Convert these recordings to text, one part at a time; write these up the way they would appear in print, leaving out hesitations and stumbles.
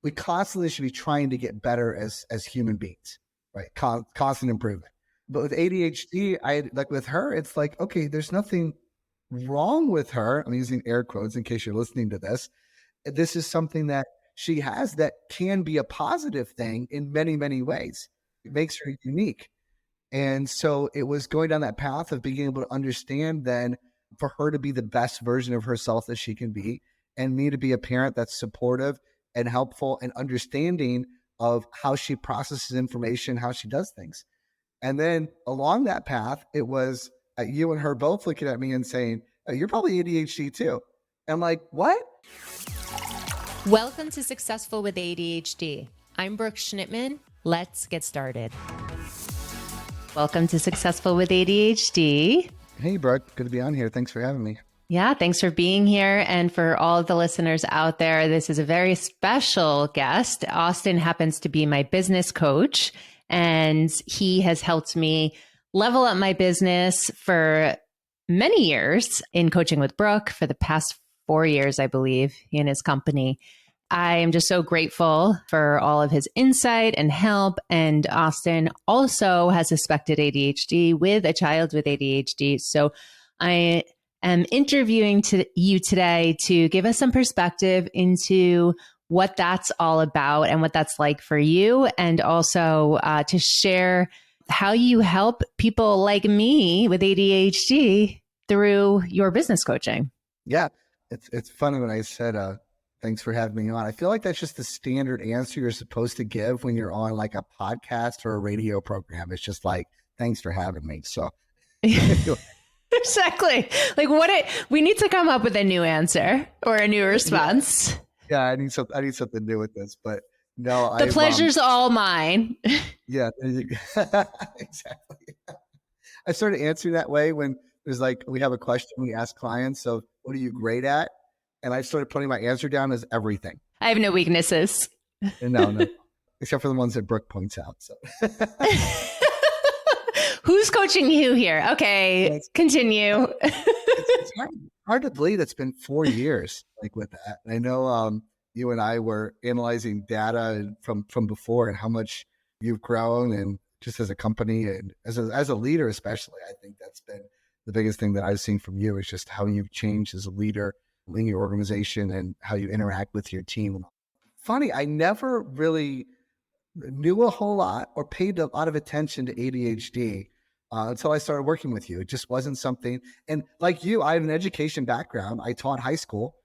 we constantly should be trying to get better as human beings, right? Constant improvement. But with ADHD, like with her, it's like, okay, there's nothing wrong with her. I'm using air quotes in case you're listening to this. This is something that she has that can be a positive thing in many, many ways. It makes her unique. And so it was going down that path of being able to understand then for her to be the best version of herself that she can be, and me to be a parent that's supportive and helpful and understanding of how she processes information, how she does things. And then along that path, it was you and her both looking at me and saying, oh, you're probably ADHD too. And I'm like, what? Welcome to Successful with ADHD. I'm Brooke Schnittman. Let's get started. Welcome to Successful with ADHD. Hey, Brooke. Good to be on here. Thanks for having me. Yeah, thanks for being here. And for all of the listeners out there, this is a very special guest. Austin happens to be my business coach, and he has helped me level up my business for many years in coaching with Brooke for the past 4 years, I believe, in his company. I am just so grateful for all of his insight and help. And Austin also has suspected ADHD with a child with ADHD. So I am interviewing you today to give us some perspective into what that's all about and what that's like for you, and also to share how you help people like me with ADHD through your business coaching. Yeah, it's funny when I said, thanks for having me on. I feel like that's just the standard answer you're supposed to give when you're on like a podcast or a radio program. It's just like, thanks for having me. So exactly. Like we need to come up with a new answer or a new response. Yeah, I need something new with this, but no, the pleasure's all mine. Yeah, exactly. I started answering that way when there's like, we have a question we ask clients. So what are you great at? And I started putting my answer down as everything. I have no weaknesses. No, except for the ones that Brooke points out. So. Who's coaching who here? Okay, continue. It's hard to believe it's been 4 years like with that. I know you and I were analyzing data from before and how much you've grown, and just as a company and as a leader especially. I think that's been the biggest thing that I've seen from you is just how you've changed as a leader in your organization and how you interact with your team. Funny, I never really knew a whole lot or paid a lot of attention to ADHD until I started working with you. It just wasn't something. And like you, I have an education background. I taught high school,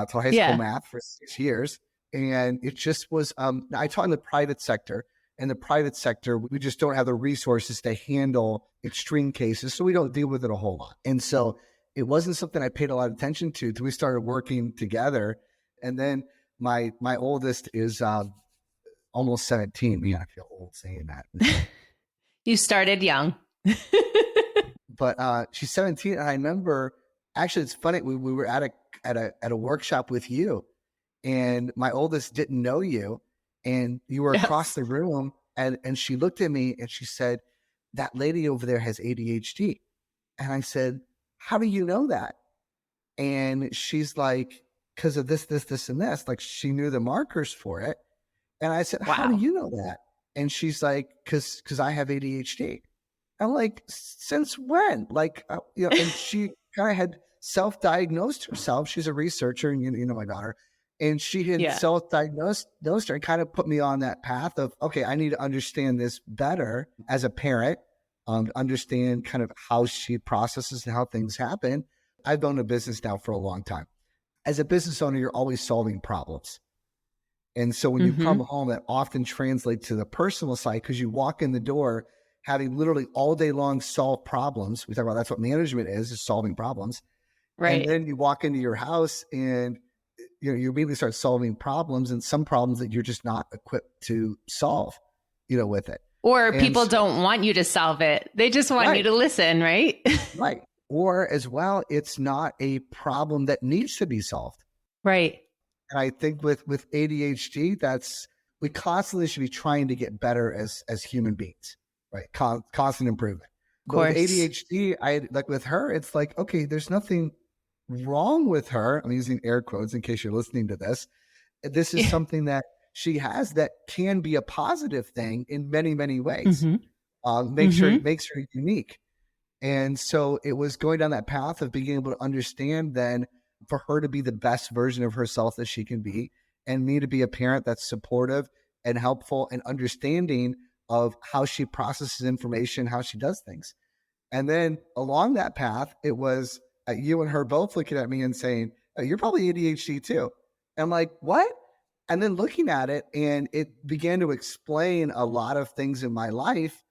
school math for 6 years. And it just was, I taught in the private sector. In the private sector, we just don't have the resources to handle extreme cases. So we don't deal with it a whole lot. And so it wasn't something I paid a lot of attention to until we started working together. And then my oldest is almost 17. Man, I feel old saying that. You started young. But she's 17. And I remember, actually, it's funny. We were at a workshop with you, and my oldest didn't know you, and you were across the room, and she looked at me and she said, that lady over there has ADHD. And I said, how do you know that? And she's like, because of this, and this. Like, she knew the markers for it. And I said, wow. How do you know that? And she's like, because I have ADHD. I'm like, since when? Like, and she kind of had self-diagnosed herself. She's a researcher, and you know my daughter. And she had self-diagnosed her and kind of put me on that path of, okay, I need to understand this better as a parent, understand kind of how she processes and how things happen. I've owned a business now for a long time. As a business owner, you're always solving problems. And so when you come home, that often translates to the personal side, because you walk in the door having literally all day long solved problems. We talk about that's what management is solving problems. Right. And then you walk into your house and you immediately start solving problems, and some problems that you're just not equipped to solve, with it. Or people don't want you to solve it. They just want you to listen, right? Right. Or as well, it's not a problem that needs to be solved. Right. And I think with ADHD, we constantly should be trying to get better as human beings, right? Constant improvement. But with ADHD, like with her, it's like, okay, there's nothing wrong with her. I'm using air quotes in case you're listening to this. This is something that she has that can be a positive thing in many, many ways. Mm-hmm. Makes her unique. And so it was going down that path of being able to understand then for her to be the best version of herself that she can be, and me to be a parent that's supportive and helpful and understanding of how she processes information, how she does things. And then along that path, it was you and her both looking at me and saying, oh, you're probably ADHD too. And I'm like, what? And then looking at it, and it began to explain a lot of things in my life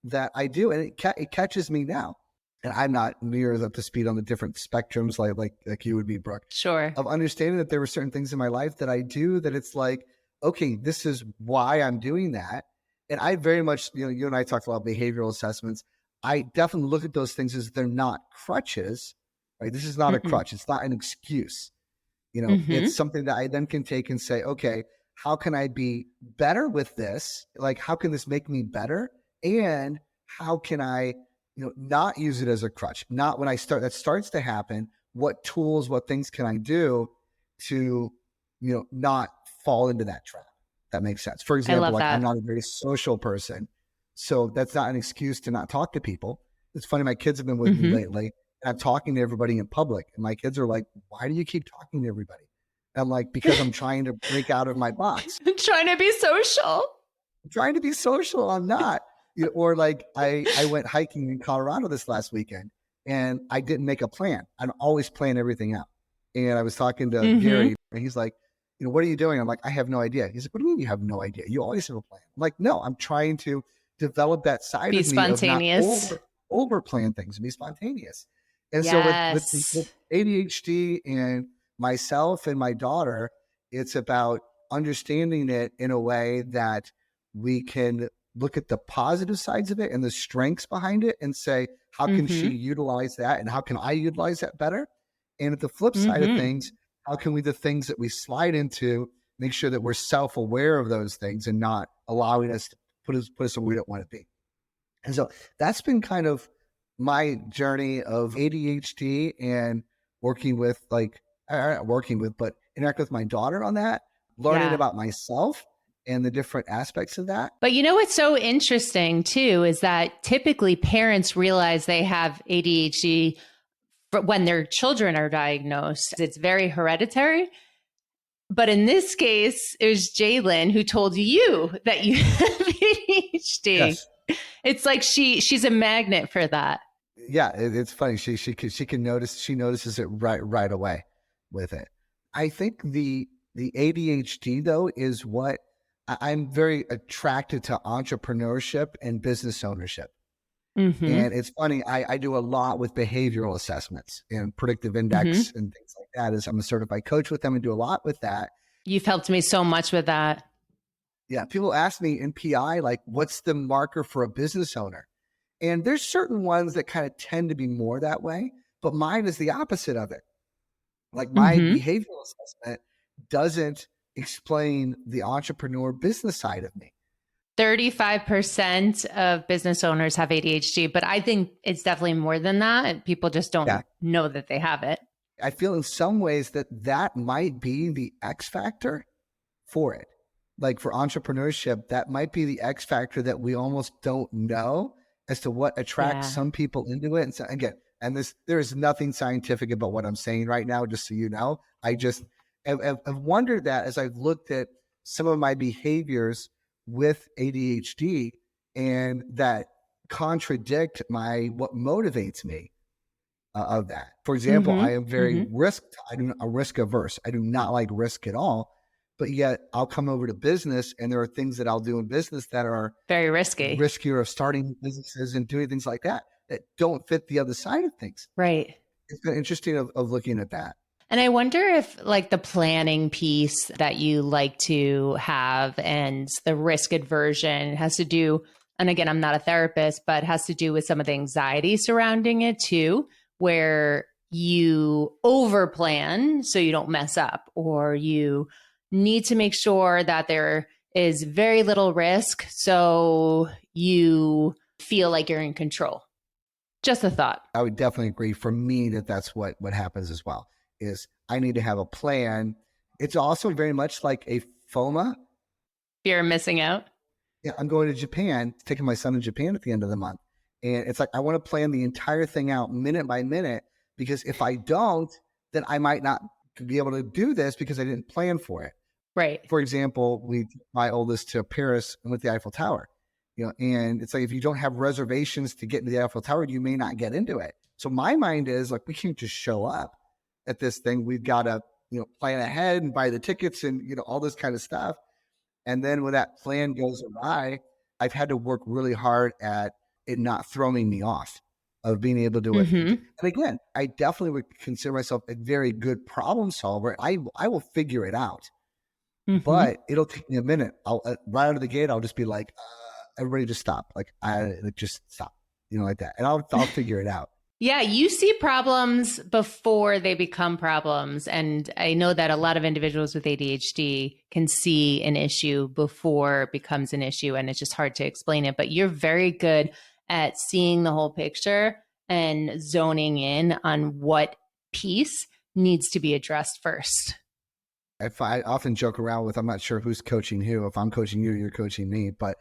that I do. And it catches me now. And I'm not near up to speed on the different spectrums like you would be, Brooke. Sure. Of understanding that there were certain things in my life that I do that it's like, okay, this is why I'm doing that. And I very much, you and I talked about behavioral assessments. I definitely look at those things as they're not crutches, right? This is not a crutch. It's not an excuse. It's something that I then can take and say, okay, how can I be better with this? Like, how can this make me better? And how can I, not use it as a crutch? Not when that starts to happen, what tools, what things can I do to, not fall into that trap? That makes sense. For example, like I'm not a very social person. So that's not an excuse to not talk to people. It's funny. My kids have been with me lately, and I'm talking to everybody in public. And my kids are like, why do you keep talking to everybody? And I'm like, because I'm trying to break out of my box. Trying to be social. I'm trying to be social. I'm not. Or like I went hiking in Colorado this last weekend, and I didn't make a plan. I always plan everything out. And I was talking to Gary, and he's like, what are you doing? I'm like, I have no idea. He's like, what do you mean you have no idea? You always have a plan. I'm like, no, I'm trying to develop that side be of spontaneous. me of not over plan things and be spontaneous. And so with ADHD and myself and my daughter, it's about understanding it in a way that we can look at the positive sides of it and the strengths behind it and say, how can she utilize that? And how can I utilize that better? And at the flip side of things, how can the things that we slide into, make sure that we're self-aware of those things and not allowing us to put us where we don't want to be. And so that's been kind of my journey of ADHD and working with but interact with my daughter on that, learning about myself and the different aspects of that. But what's so interesting too is that typically parents realize they have ADHD when their children are diagnosed. It's very hereditary. But in this case, it was Jalen who told you that you have ADHD. Yes. It's like she's a magnet for that. Yeah, it's funny. She can notice. She notices it right away with it. I think the ADHD though is what I'm very attracted to: entrepreneurship and business ownership. And it's funny. I do a lot with behavioral assessments and predictive index and things like that. As I'm a certified coach with them and do a lot with that. You've helped me so much with that. Yeah, people ask me in PI, like, what's the marker for a business owner? And there's certain ones that kind of tend to be more that way, but mine is the opposite of it. Like my behavioral assessment doesn't explain the entrepreneur business side of me. 35% of business owners have ADHD, but I think it's definitely more than that. People just don't know that they have it. I feel in some ways that might be the X factor for it. Like for entrepreneurship, that might be the X factor that we almost don't know as to what attracts some people into it. And so again, there is nothing scientific about what I'm saying right now, just so you know. I just have wondered that as I've looked at some of my behaviors with ADHD and that contradict what motivates me of that. For example, I am very risk averse. I do not like risk at all, but yet I'll come over to business and there are things that I'll do in business that are very riskier of starting businesses and doing things like that don't fit the other side of things. Right. It's been interesting of looking at that. And I wonder if like the planning piece that you like to have and the risk aversion has to do, and again, I'm not a therapist, but has to do with some of the anxiety surrounding it too, where you over plan so you don't mess up, or you need to make sure that there is very little risk so you feel like you're in control. Just a thought. I would definitely agree. For me, that's what happens as well. Is I need to have a plan. It's also very much like a FOMA, Fear of missing out. Yeah, I'm going to Japan, taking my son to Japan at the end of the month. And it's like, I want to plan the entire thing out minute by minute, because if I don't, then I might not be able to do this because I didn't plan for it. Right. For example, we took my oldest to Paris and with the Eiffel Tower, and it's like, if you don't have reservations to get into the Eiffel Tower, you may not get into it. So my mind is like, we can't just show up at this thing. We've got to, plan ahead and buy the tickets and, all this kind of stuff. And then when that plan goes awry, I've had to work really hard at it not throwing me off, of being able to do it. Mm-hmm. And again, I definitely would consider myself a very good problem solver. I will figure it out, but it'll take me a minute. I'll right out of the gate, I'll just be like, everybody just stop. Like, just stop, like that. And I'll figure it out. Yeah, you see problems before they become problems. And I know that a lot of individuals with ADHD can see an issue before it becomes an issue, and it's just hard to explain it. But you're very good at seeing the whole picture and zoning in on what piece needs to be addressed first. If I often joke around with, I'm not sure who's coaching who. If I'm coaching you, you're coaching me. But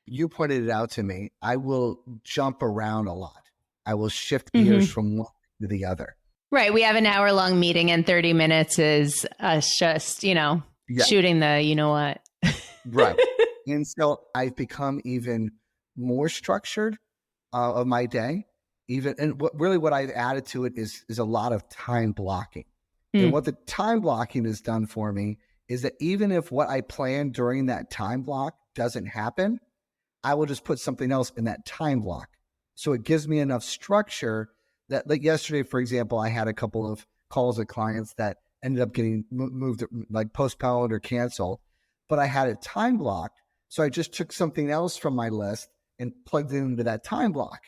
you pointed it out to me. I will jump around a lot. I will shift gears from one to the other. Right. We have an hour-long meeting, and 30 minutes is us just, shooting the, what. Right. And so I've become even more structured of my day. And what I've added to it is a lot of time blocking. And what the time blocking has done for me is that even if what I planned during that time block doesn't happen, I will just put something else in that time block. So it gives me enough structure that, like yesterday, for example, I had a couple of calls with clients that ended up getting moved, like postponed or canceled, but I had it time blocked. So I just took something else from my list and plugged it into that time block,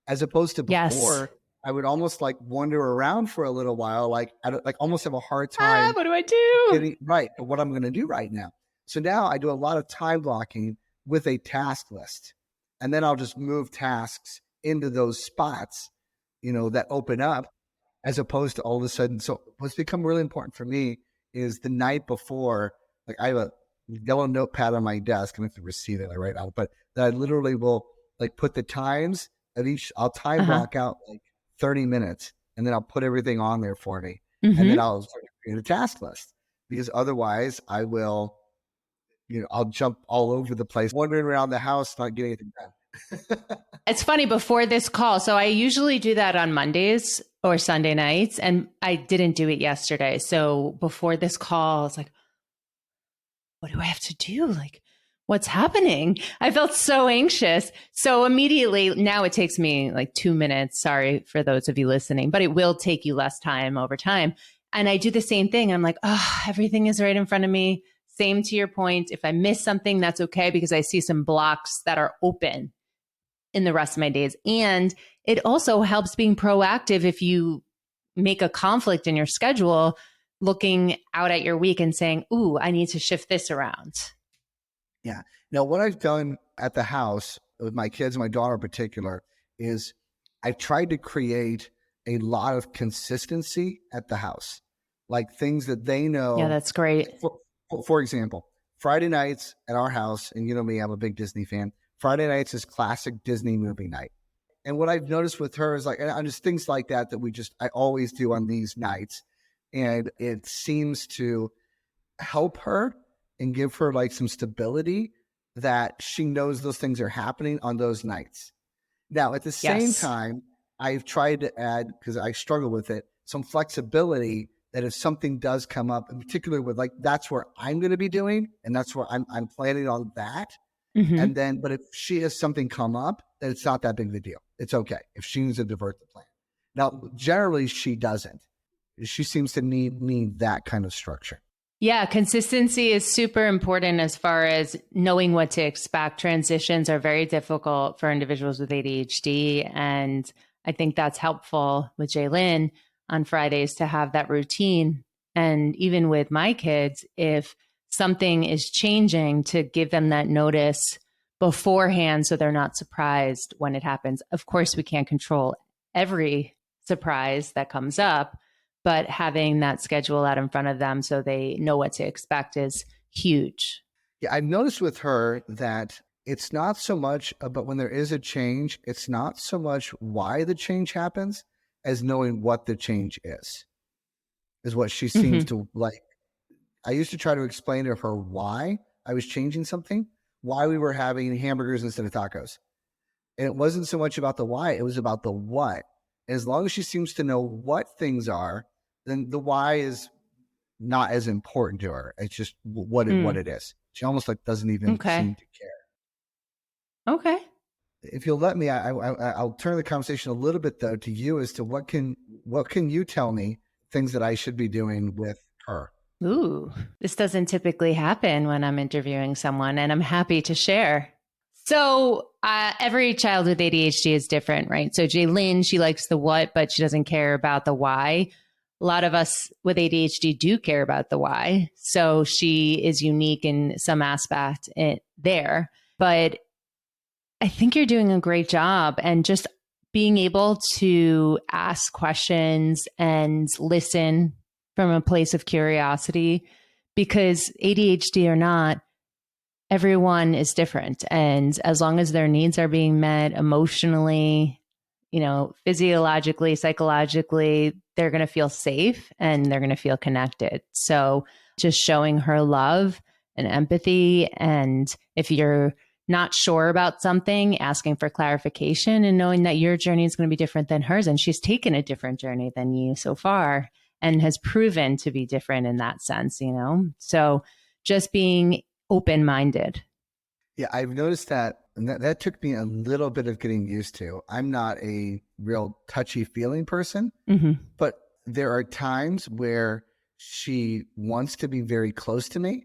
as opposed to before. Yes. I would almost like wander around for a little while, like almost have a hard time. What do I do? Getting right, what I'm going to do right now. So now I do a lot of time blocking with a task list, and then I'll just move tasks into those spots, that open up, as opposed to all of a sudden. So what's become really important for me is the night before, like I have a yellow notepad on my desk, and I have to receive it, I write out, but that I literally will like put the times of each, I'll time block out like 30 minutes, and then I'll put everything on there for me. And then I'll create a task list, because otherwise I will, I'll jump all over the place, wandering around the house, not getting anything done. It's funny, before this call, so I usually do that on Mondays or Sunday nights, and I didn't do it yesterday. So before this call, I was like, what do I have to do? Like, what's happening? I felt so anxious. So immediately, now it takes me like 2 minutes. Sorry for those of you listening, but it will take you less time over time. And I do the same thing. I'm like, everything is right in front of me. Same to your point. If I miss something, that's okay, because I see some blocks that are open in the rest of my days. And it also helps being proactive if you make a conflict in your schedule, looking out at your week and saying, ooh, I need to shift this around. Yeah. Now, what I've done at the house with my kids, and my daughter in particular, is I tried to create a lot of consistency at the house, like things that they know. Yeah, that's great. For example, Friday nights at our house, and me, I'm a big Disney fan. Friday nights is classic Disney movie night. And what I've noticed with her is and just things like that I always do on these nights. And it seems to help her and give her like some stability, that she knows those things are happening on those nights. Now, at the same time, I've tried to add, because I struggle with it, some flexibility, that if something does come up, in particular with that's where I'm going to be doing, and that's where I'm planning on that. And then, but if she has something come up, then it's not that big of a deal. It's okay if she needs to divert the plan. Now, generally she doesn't. She seems to need that kind of structure. Yeah, consistency is super important as far as knowing what to expect. Transitions are very difficult for individuals with ADHD. And I think that's helpful with Jaylin on Fridays to have that routine. And even with my kids, if something is changing, to give them that notice beforehand so they're not surprised when it happens. Of course, we can't control every surprise that comes up, but having that schedule out in front of them so they know what to expect is huge. Yeah, I've noticed with her that it's not so much about when there is a change, it's not so much why the change happens as knowing what the change is what she seems Mm-hmm. to like. I used to try to explain to her why I was changing something, why we were having hamburgers instead of tacos. And it wasn't so much about the why, it was about the what. And as long as she seems to know what things are, then the why is not as important to her. It's just what Mm. it is. She almost like doesn't even Okay. seem to care. Okay. If you'll let me, I'll turn the conversation a little bit though to you as to what can you tell me things that I should be doing with her? Ooh, this doesn't typically happen when I'm interviewing someone, and I'm happy to share. So, every child with ADHD is different, right? So, Jaylyn, she likes the what, but she doesn't care about the why. A lot of us with ADHD do care about the why. So, she is unique in some aspect there. But I think you're doing a great job, and just being able to ask questions and listen from a place of curiosity, because ADHD or not, everyone is different. And as long as their needs are being met emotionally, physiologically, psychologically, they're going to feel safe and they're going to feel connected. So just showing her love and empathy. And if you're not sure about something, asking for clarification and knowing that your journey is going to be different than hers. And she's taken a different journey than you so far and has proven to be different in that sense. So just being open minded. Yeah, I've noticed that, and that took me a little bit of getting used to. I'm not a real touchy feeling person, Mm-hmm. but there are times where she wants to be very close to me.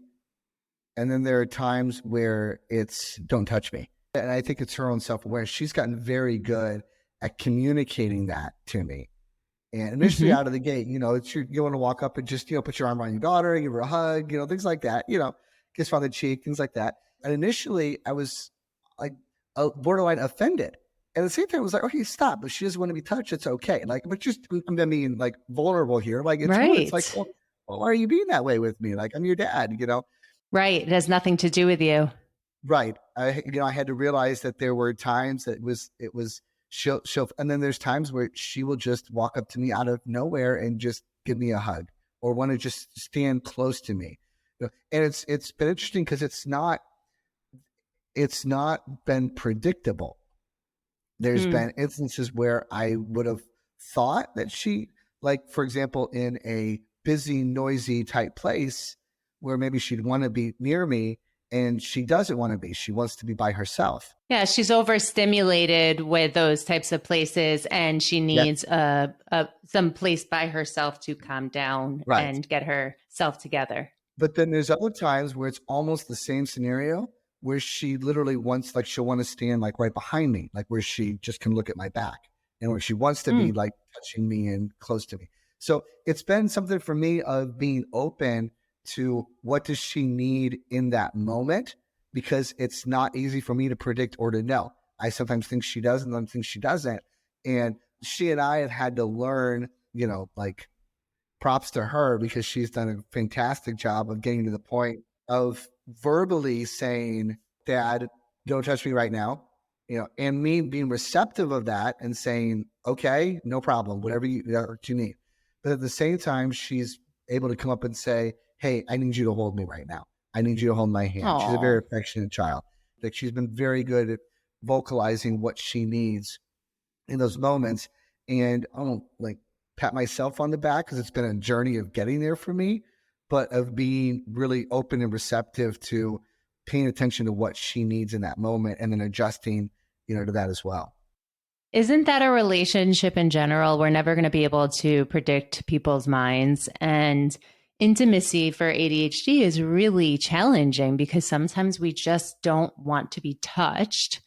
And then there are times where it's don't touch me. And I think it's her own self-awareness. She's gotten very good at communicating that to me. And initially Mm-hmm. out of the gate, it's you want to walk up and just, put your arm around your daughter, give her a hug, things like that, kiss her on the cheek, things like that. And initially I was like borderline offended. And at the same time, I was like, okay, stop. But she doesn't want to be touched. It's okay. Like, but just I'm being like vulnerable here. Like, it's rude. It's like, Right. well, why are you being that way with me? Like, I'm your dad. Right. It has nothing to do with you. Right. I had to realize that there were times that it was she'll, and then there's times where she will just walk up to me out of nowhere and just give me a hug or want to just stand close to me. And it's been interesting because it's not been predictable. There's been instances where I would have thought that she, like, for example, in a busy, noisy type place where maybe she'd want to be near me and she doesn't want to be. She wants to be by herself. Yeah, she's overstimulated with those types of places, and she Yeah. needs some place by herself to calm down Right. and get herself together. But then there's other times where it's almost the same scenario where she literally wants, like, she'll want to stand like right behind me, like where she just can look at my back and where she wants to be like touching me and close to me. So it's been something for me of being open to what does she need in that moment, because it's not easy for me to predict or to know. I sometimes think she does and sometimes think she doesn't. And she and I have had to learn, like, props to her because she's done a fantastic job of getting to the point of verbally saying, Dad, don't touch me right now. And me being receptive of that and saying, okay, no problem, whatever you need. But at the same time, she's able to come up and say, hey, I need you to hold me right now. I need you to hold my hand. She's a very Oh, affectionate child. Like, she's been very good at vocalizing what she needs in those moments. And I don't like pat myself on the back because it's been a journey of getting there for me, but of being really open and receptive to paying attention to what she needs in that moment and then adjusting, to that as well. isn't that a relationship in general? We're never going to be able to predict people's minds, and intimacy for ADHD is really challenging because sometimes we just don't want to be touched.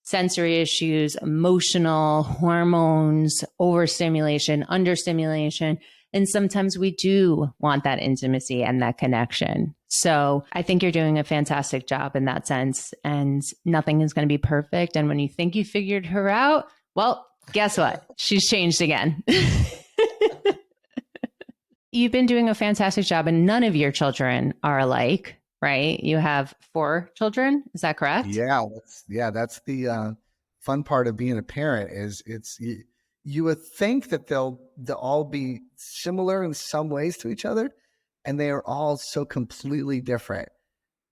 Sensory issues, emotional, hormones, overstimulation, understimulation. And sometimes we do want that intimacy and that connection. So I think you're doing a fantastic job in that sense. And nothing is going to be perfect. And when you think you figured her out, well, guess what? She's changed again. You've been doing a fantastic job, and none of your children are alike, right? You have 4 children. Is that correct? That's the fun part of being a parent is you would think that they'll all be similar in some ways to each other, and they are all so completely different.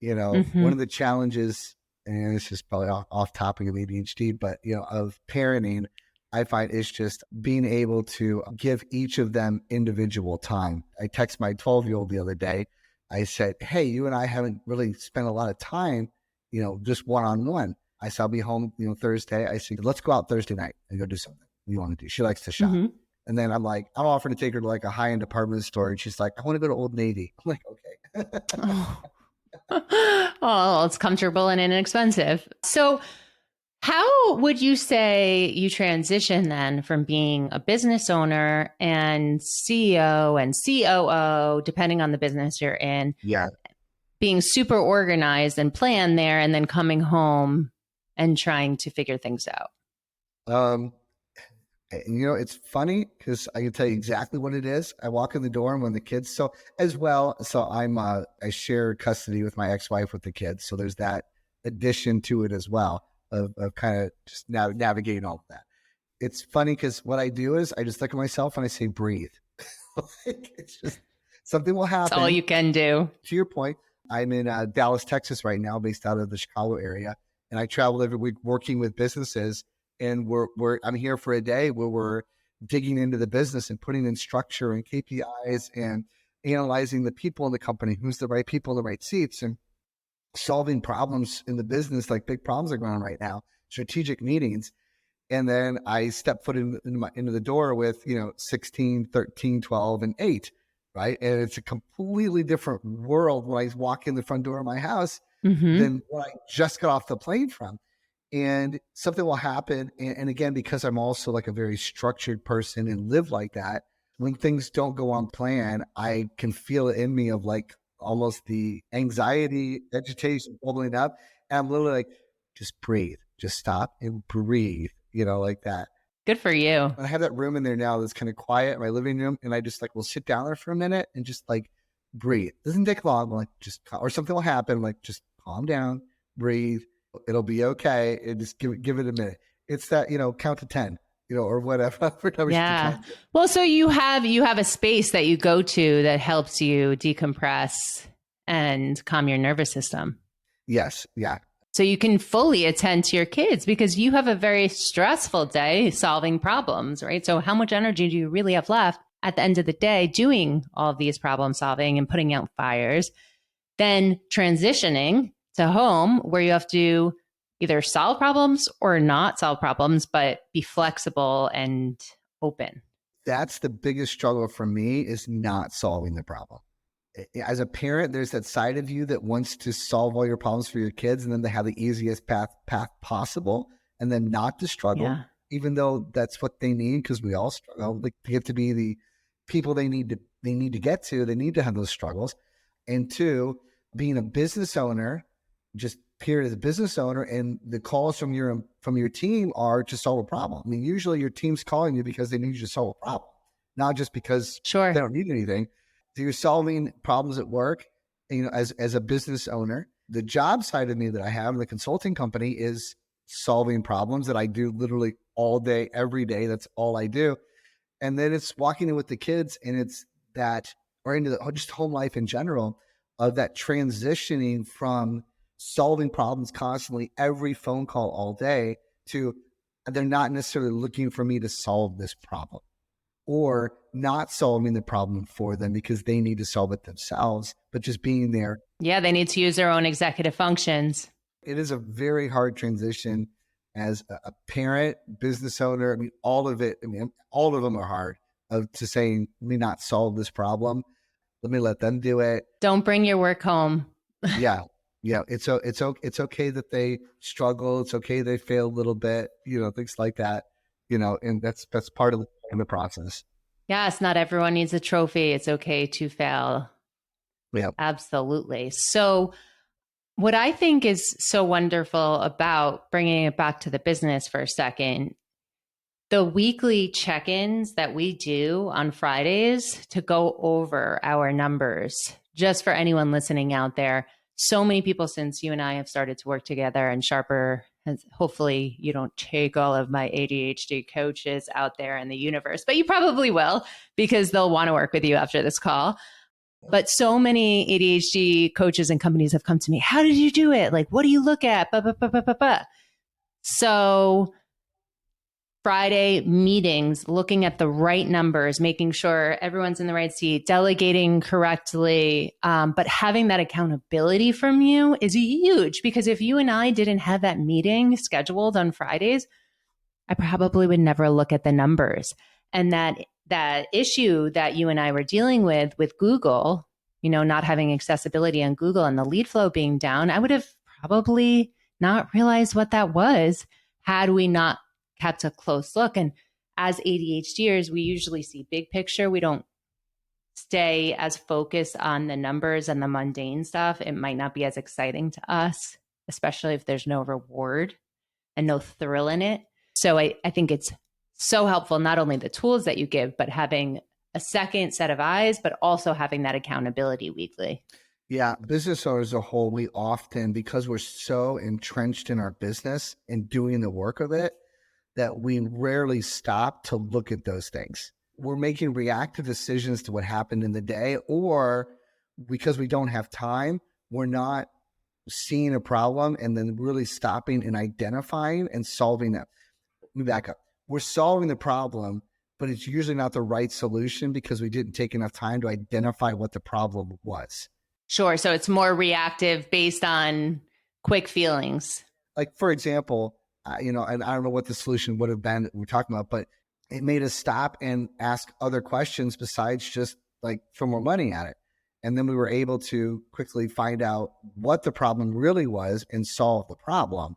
One Hmm. of the challenges, and this is probably off topic of ADHD, but of parenting, I find is just being able to give each of them individual time. I text my 12-year-old the other day. I said, "Hey, you and I haven't really spent a lot of time, just one-on-one." I said, "I'll be home, Thursday." I said, "Let's go out Thursday night and go do something you want to do." She likes to shop. Hmm. And then I'm offering to take her to like a high-end department store. And she's like, "I want to go to Old Navy." I'm like, "Okay." Oh. Oh, it's comfortable and inexpensive. So, how would you say you transition then from being a business owner and CEO and COO, depending on the business you're in, Yeah. being super organized and planned there, and then coming home and trying to figure things out? Um, it's funny because I can tell you exactly what it is. I walk in the door and when the kids, so I share custody with my ex-wife with the kids. So there's that addition to it as well of kind of just navigating all of that. It's funny because what I do is I just look at myself and I say, breathe. It's just something will It's all happen. you can do. To your point, I'm in Dallas, Texas right now, based out of the Chicago area, and I travel every week working with businesses. And I'm here for a day where we're digging into the business and putting in structure and KPIs and analyzing the people in the company, who's the right people in the right seats, and solving problems in the business, like big problems are going on right now, strategic meetings. And then I step foot into the door with, 16, 13, 12, and 8, right? And it's a completely different world when I walk in the front door of my house Hmm. than when I just got off the plane from. And something will happen. And again, because I'm also like a very structured person and live like that, when things don't go on plan, I can feel it in me of like almost the anxiety, agitation bubbling up. And I'm literally like, just breathe, just stop and breathe, like that. Good for you. I have that room in there now that's kind of quiet, my living room, and I just like will sit down there for a minute and just like breathe. Doesn't take long, like or something will happen, like just calm down, breathe. It'll be okay, and just give it a minute. It's that count to 10, or whatever, whatever you can Yeah. count to. Well, so you have a space that you go to that helps you decompress and calm your nervous system. Yes, yeah, So you can fully attend to your kids because you have a very stressful day solving problems, right? So how much energy do you really have left at the end of the day doing all of these problem solving and putting out fires? Then transitioning to home where you have to either solve problems or not solve problems, but be flexible and open. that's the biggest struggle for me is not solving the problem. As a parent, there's that side of you that wants to solve all your problems for your kids and then they have the easiest path possible and then not to struggle, Yeah. even though that's what they need because we all struggle. Like they get to be the people they need to get to, they need to have those struggles. And two, being a business owner, just period as a business owner, and the calls from your team are to solve a problem. I mean, usually your team's calling you because they need you to solve a problem, not just because Sure. they don't need anything. So you're solving problems at work, as a business owner. The job side of me that I have in the consulting company is solving problems that I do literally all day, every day. That's all I do. And then it's walking in with the kids and it's that, or into just home life in general, of that transitioning from solving problems constantly, every phone call all day, to they're not necessarily looking for me to solve this problem or not solving the problem for them because they need to solve it themselves, but just being there. Yeah, they need to use their own executive functions. It is a very hard transition as a parent, business owner. I mean, all of it. I mean, all of them are hard to saying, let me not solve this problem. Let me let them do it. Don't bring your work home. Yeah. Yeah. It's okay that they struggle. It's okay they fail a little bit, things like that, and that's part of the process. Yes, not everyone needs a trophy. It's okay to fail. Yeah. Absolutely. So, what I think is so wonderful about bringing it back to the business for a second, the weekly check ins that we do on Fridays to go over our numbers, just for anyone listening out there, so many people since you and I have started to work together, and Sharper has, hopefully you don't take all of my ADHD coaches out there in the universe, but you probably will because they'll want to work with you after this call. But so many ADHD coaches and companies have come to me. How did you do it? Like, what do you look at? So Friday meetings, looking at the right numbers, making sure everyone's in the right seat, delegating correctly, but having that accountability from you is huge, because if you and I didn't have that meeting scheduled on Fridays, I probably would never look at the numbers. And that issue that you and I were dealing with Google, not having accessibility on Google and the lead flow being down, I would have probably not realized what that was had we not kept a close look. And as ADHDers, we usually see big picture. We don't stay as focused on the numbers and the mundane stuff. It might not be as exciting to us, especially if there's no reward and no thrill in it. So I think it's so helpful, not only the tools that you give, but having a second set of eyes, but also having that accountability weekly. Yeah, business owners as a whole, we often, because we're so entrenched in our business and doing the work of it, that we rarely stop to look at those things. We're making reactive decisions to what happened in the day, or because we don't have time, we're not seeing a problem and then really stopping and identifying and solving that. Let me back up. We're solving the problem, but it's usually not the right solution because we didn't take enough time to identify what the problem was. Sure. So it's more reactive based on quick feelings. Like, for example, and I don't know what the solution would have been that we're talking about, but it made us stop and ask other questions besides just like throw more money at it. And then we were able to quickly find out what the problem really was and solve the problem.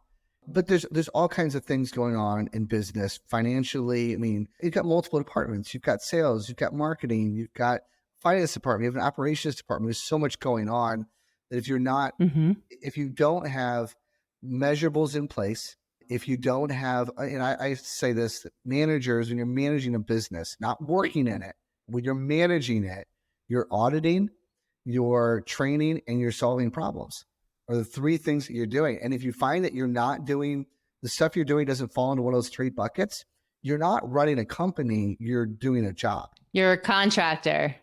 But there's all kinds of things going on in business financially. I mean, you've got multiple departments. You've got sales, you've got marketing, you've got finance department, you have an operations department. There's so much going on that if you're not, if you don't have measurables in place, if you don't have, and I say this, managers, when you're managing a business, not working in it, when you're managing it, you're auditing, you're training, and you're solving problems are the three things that you're doing. And if you find that you're not doing, the stuff you're doing doesn't fall into one of those three buckets, you're not running a company, you're doing a job. You're a contractor.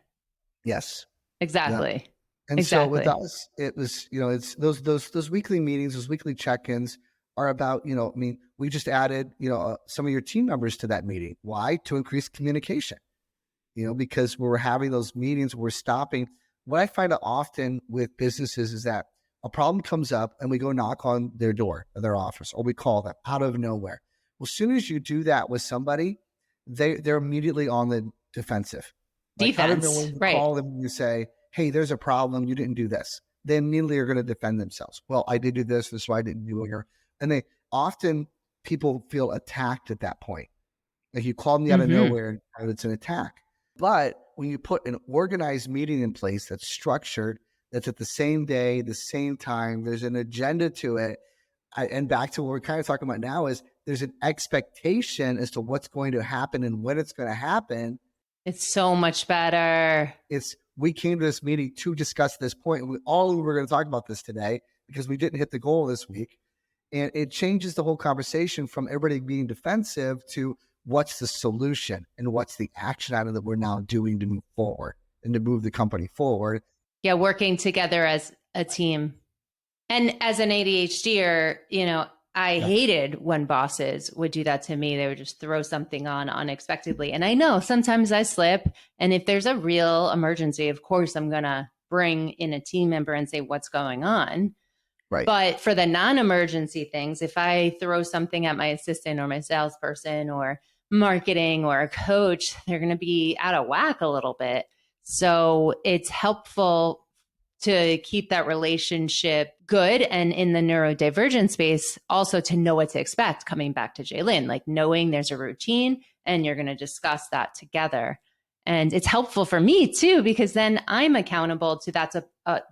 Yes. Exactly. Yeah. And exactly. So with us, it was, it's those weekly meetings, those weekly check-ins are about, we just added, some of your team members to that meeting. Why? To increase communication, because we're having those meetings, we're stopping. What I find out often with businesses is that a problem comes up and we go knock on their door or their office, or we call them out of nowhere. Well, as soon as you do that with somebody, they're immediately on the defensive. Defense, like, out of nowhere, you right. call them and you say, hey, there's a problem. You didn't do this. They immediately are going to defend themselves. Well, I did do this. This is why I didn't do it here. And they often, people feel attacked at that point. Like you call me out of nowhere and it's an attack. But when you put an organized meeting in place that's structured, that's at the same day, the same time, there's an agenda to it. And back to what we're kind of talking about now is there's an expectation as to what's going to happen and when it's going to happen. It's so much better. We came to this meeting to discuss this point. We were going to talk about this today because we didn't hit the goal this week. And it changes the whole conversation from everybody being defensive to what's the solution and what's the action item that we're now doing to move forward and to move the company forward. Yeah, working together as a team. And as an ADHDer, I hated when bosses would do that to me. They would just throw something on unexpectedly. And I know sometimes I slip. And if there's a real emergency, of course, I'm going to bring in a team member and say, what's going on? Right. But for the non-emergency things, if I throw something at my assistant or my salesperson or marketing or a coach, they're going to be out of whack a little bit. So it's helpful to keep that relationship good. And in the neurodivergent space, also to know what to expect, coming back to Jaylin, like knowing there's a routine and you're going to discuss that together. And it's helpful for me too, because then I'm accountable to that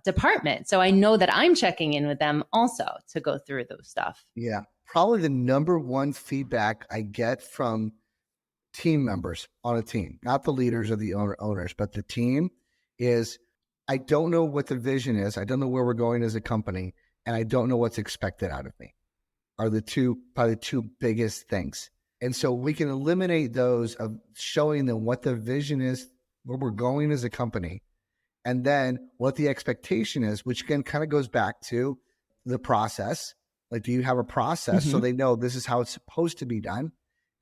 department. So I know that I'm checking in with them also to go through those stuff. Yeah. Probably the number one feedback I get from team members on a team, not the leaders or the owners, but the team is, I don't know what the vision is. I don't know where we're going as a company, and I don't know what's expected out of me are probably the two biggest things. And so we can eliminate those of showing them what the vision is, where we're going as a company, and then what the expectation is, which again kind of goes back to the process. Like, do you have a process so they know this is how it's supposed to be done?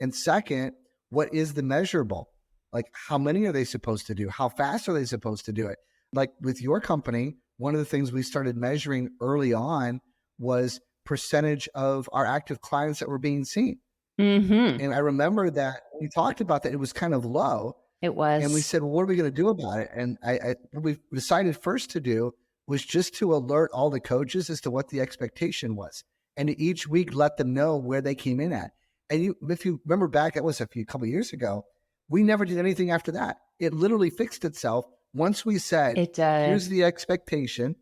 And second, what is the measurable? Like, how many are they supposed to do? How fast are they supposed to do it? Like with your company, one of the things we started measuring early on was percentage of our active clients that were being seen. And I remember that we talked about that. It was kind of low. It was. And we said, well, what are we going to do about it? And what we decided first to do was just to alert all the coaches as to what the expectation was. And each week, let them know where they came in at. And if you remember back, that was couple of years ago, we never did anything after that. It literally fixed itself once we said, here's the expectation,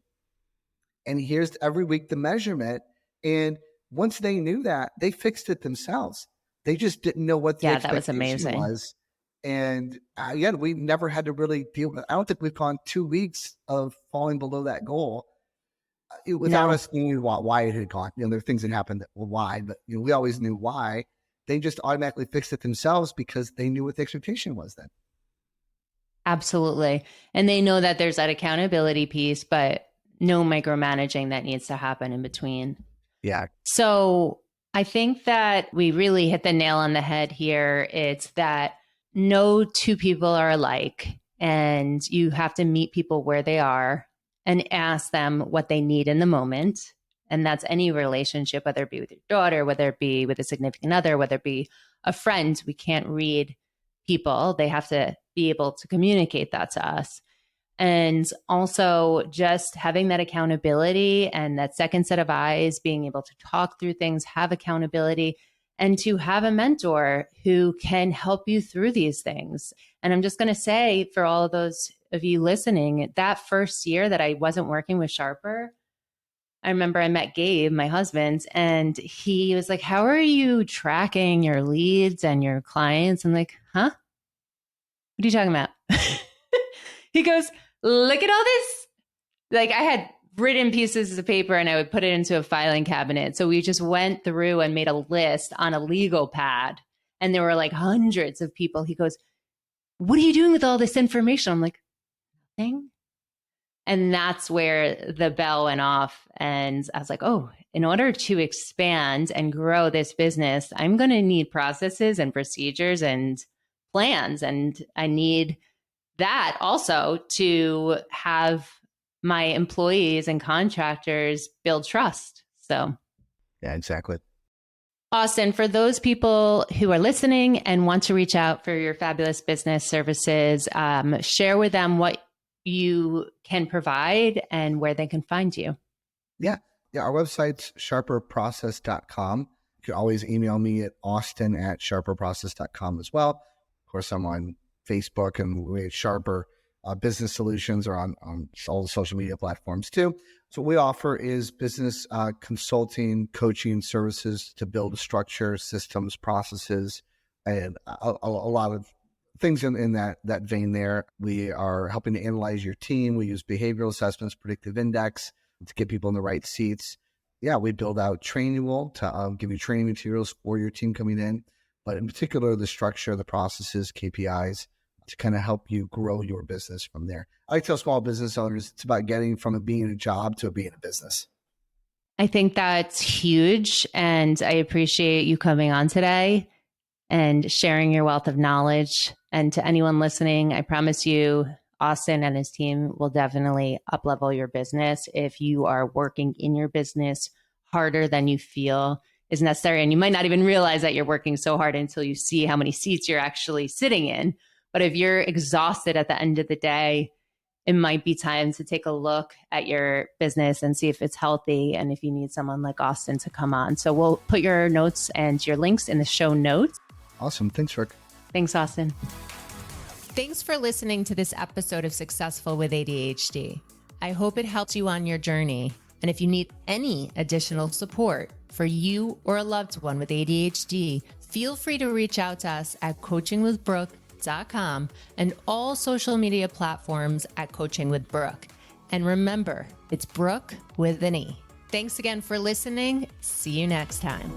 and here's every week the measurement. And once they knew that, they fixed it themselves. They just didn't know what the expectation was. And again, we never had to really deal with it. I don't think we've gone 2 weeks of falling below that goal without us knowing why it had gone. There are things that happened that were why, but we always knew why. They just automatically fixed it themselves because they knew what the expectation was then. Absolutely. And they know that there's that accountability piece, but no micromanaging that needs to happen in between. Yeah. So I think that we really hit the nail on the head here. It's that no two people are alike, and you have to meet people where they are and ask them what they need in the moment. And that's any relationship, whether it be with your daughter, whether it be with a significant other, whether it be a friend. We can't read people. They have to be able to communicate that to us. And also just having that accountability and that second set of eyes, being able to talk through things, have accountability, and to have a mentor who can help you through these things. And I'm just going to say, for all of those of you listening, that first year that I wasn't working with Sharper, I remember I met Gabe, my husband, and he was like, how are you tracking your leads and your clients? I'm like, huh? What are you talking about? He goes, look at all this. Like, I had written pieces of paper and I would put it into a filing cabinet. So we just went through and made a list on a legal pad. And there were like hundreds of people. He goes, what are you doing with all this information? I'm like, nothing. And that's where the bell went off. And I was like, oh, in order to expand and grow this business, I'm going to need processes and procedures and plans. And I need that also to have my employees and contractors build trust. So, yeah, exactly. Austin, for those people who are listening and want to reach out for your fabulous business services, share with them what you can provide and where they can find you. Yeah. Our website's sharperprocess.com. You can always email me at austin@sharperprocess.com as well. Of course, I'm on Facebook, and we have Sharper Business Solutions, or on all the social media platforms too. So what we offer is business consulting, coaching services to build structure, systems, processes, and a lot of things in that vein there. We are helping to analyze your team. We use behavioral assessments, predictive index to get people in the right seats. Yeah, we build out Trainable to give you training materials for your team coming in, but in particular, the structure, the processes, KPIs, to kind of help you grow your business from there. I like to tell small business owners, it's about getting from being a job to being a business. I think that's huge. And I appreciate you coming on today and sharing your wealth of knowledge. And to anyone listening, I promise you, Austin and his team will definitely up-level your business if you are working in your business harder than you feel is necessary. And you might not even realize that you're working so hard until you see how many seats you're actually sitting in. But if you're exhausted at the end of the day, it might be time to take a look at your business and see if it's healthy and if you need someone like Austin to come on. So we'll put your notes and your links in the show notes. Awesome. Thanks, Rick. Thanks, Austin. Thanks for listening to this episode of Successful with ADHD. I hope it helped you on your journey. And if you need any additional support for you or a loved one with ADHD, feel free to reach out to us at coachingwithbrooke.com and all social media platforms at Coaching with Brooke. And remember, it's Brooke with an E. Thanks again for listening. See you next time.